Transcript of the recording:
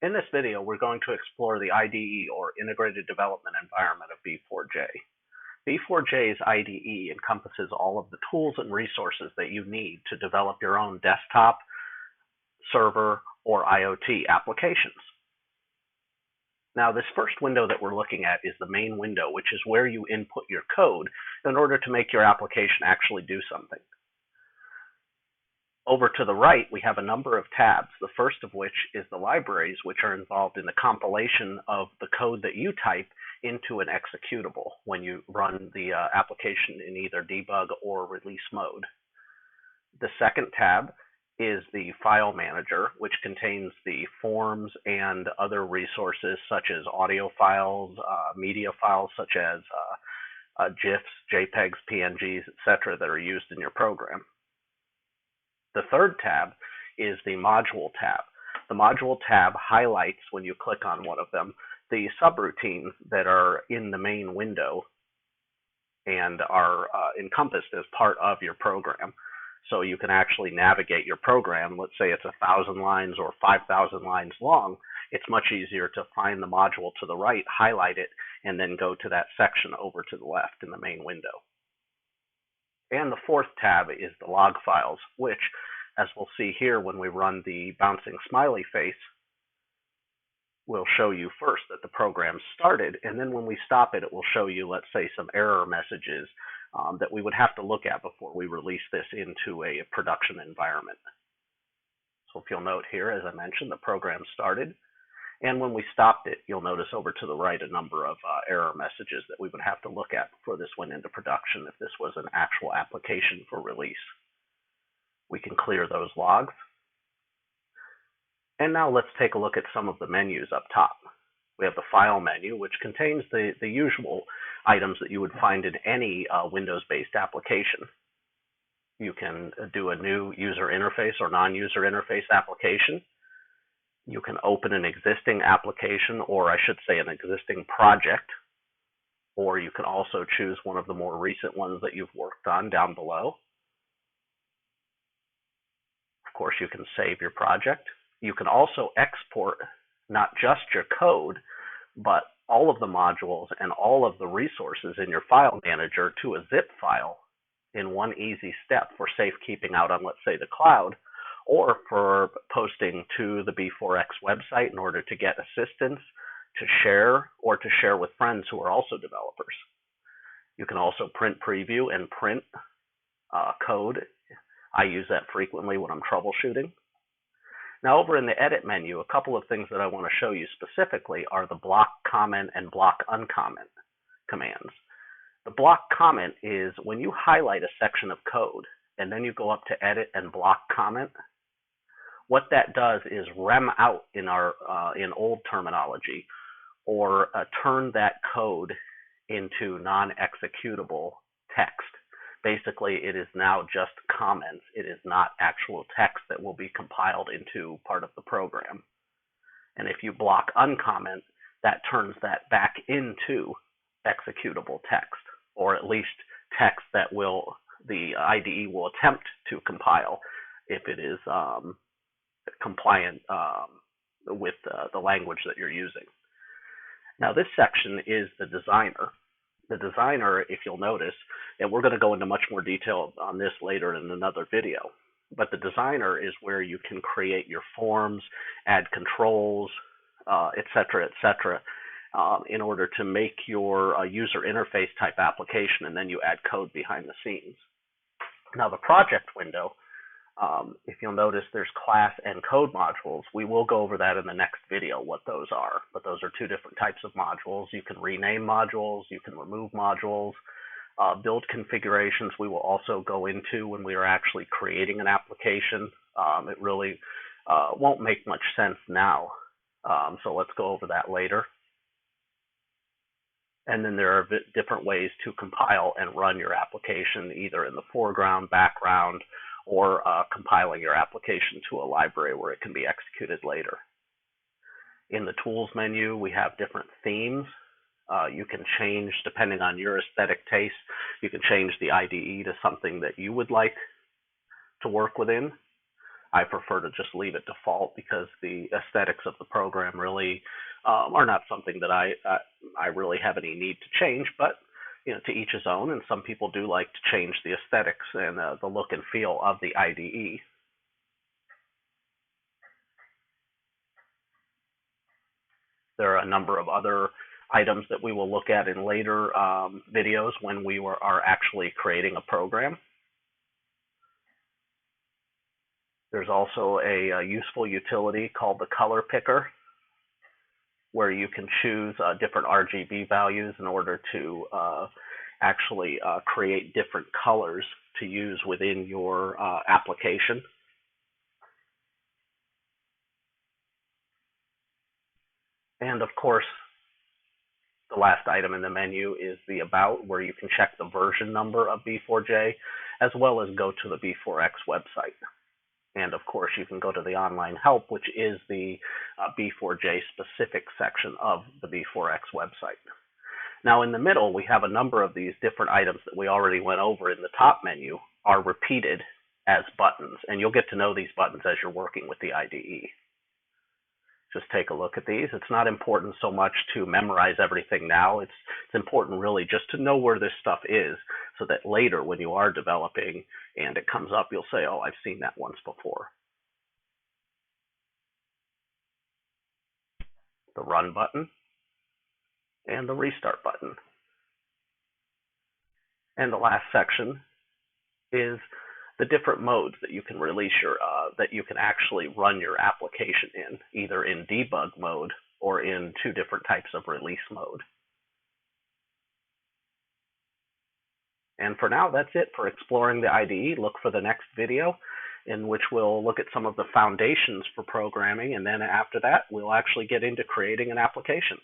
In this video, we're going to explore the IDE, or Integrated Development Environment, of B4J. B4J's IDE encompasses all of the tools and resources that you need to develop your own desktop, server, or IoT applications. Now, this first window that we're looking at is the main window, which is where you input your code in order to make your application actually do something. Over to the right, we have a number of tabs, the first of which is the libraries, which are involved in the compilation of the code that you type into an executable when you run the application in either debug or release mode. The second tab is the file manager, which contains the forms and other resources such as audio files, media files such as GIFs, JPEGs, PNGs, etc. that are used in your program. The third tab is the Module tab. The Module tab highlights, when you click on one of them, the subroutines that are in the main window and are encompassed as part of your program. So you can actually navigate your program. Let's say it's 1,000 lines or 5,000 lines long. It's much easier to find the module to the right, highlight it, and then go to that section over to the left in the main window. And the fourth tab is the log files, which, as we'll see here when we run the bouncing smiley face, will show you first that the program started, and then when we stop it, it will show you, let's say, some error messages that we would have to look at before we release this into a production environment. So if you'll note here, as I mentioned, the program started, and when we stopped it, you'll notice over to the right a number of error messages that we would have to look at before this went into production if this was an actual application for release. We can clear those logs. And now let's take a look at some of the menus up top. We have the File menu, which contains the usual items that you would find in any Windows-based application. You can do a new user interface or non-user interface application. You can open an existing application, or I should say an existing project, or you can also choose one of the more recent ones that you've worked on down below. Of course, you can save your project. You can also export not just your code, but all of the modules and all of the resources in your file manager to a zip file in one easy step for safekeeping out on, let's say, the cloud, or for posting to the B4X website in order to get assistance, to share, or to share with friends who are also developers. You can also print preview and print code. I use that frequently when I'm troubleshooting. Now, over in the Edit menu, a couple of things that I want to show you specifically are the block comment and block uncomment commands. The block comment is when you highlight a section of code and then you go up to Edit and block comment. What that does is rem out in old terminology, or turn that code into non-executable text. Basically, it is now just comments. It is not actual text that will be compiled into part of the program. And if you block uncomment, that turns that back into executable text, or at least text that the IDE will attempt to compile if it is compliant with the language that you're using. Now, this section is the designer. The designer, if you'll notice, and we're going to go into much more detail on this later in another video, but the designer is where you can create your forms, add controls, etc., in order to make your user interface type application, and then you add code behind the scenes. Now, the project window, if you'll notice, there's class and code modules. We will go over that in the next video, what those are. But those are two different types of modules. You can rename modules. You can remove modules. Build configurations we will also go into when we are actually creating an application. It really won't make much sense now. So let's go over that later. And then there are different ways to compile and run your application, either in the foreground, background, or compiling your application to a library where it can be executed later. In the Tools menu, we have different themes. You can change, depending on your aesthetic taste, you can change the IDE to something that you would like to work within. I prefer to just leave it default because the aesthetics of the program really are not something that I really have any need to change, but to each his own, and some people do like to change the aesthetics and the look and feel of the IDE. There are a number of other items that we will look at in later videos when we are actually creating a program. There's also a useful utility called the color picker, where you can choose different RGB values in order to actually create different colors to use within your application. And of course, the last item in the menu is the About, where you can check the version number of B4J, as well as go to the B4X website. And of course, you can go to the online help, which is the B4J specific section of the B4X website. Now in the middle, we have a number of these different items that we already went over in the top menu are repeated as buttons, and you'll get to know these buttons as you're working with the IDE. Just take a look at these. It's not important so much to memorize everything now. It's important really just to know where this stuff is, so that later when you are developing and it comes up, you'll say, oh, I've seen that once before. The Run button and the Restart button. And the last section is the different modes that you can release that you can actually run your application in, either in debug mode or in two different types of release mode. And for now, that's it for exploring the IDE. Look for the next video in which we'll look at some of the foundations for programming, and then after that, we'll actually get into creating an application.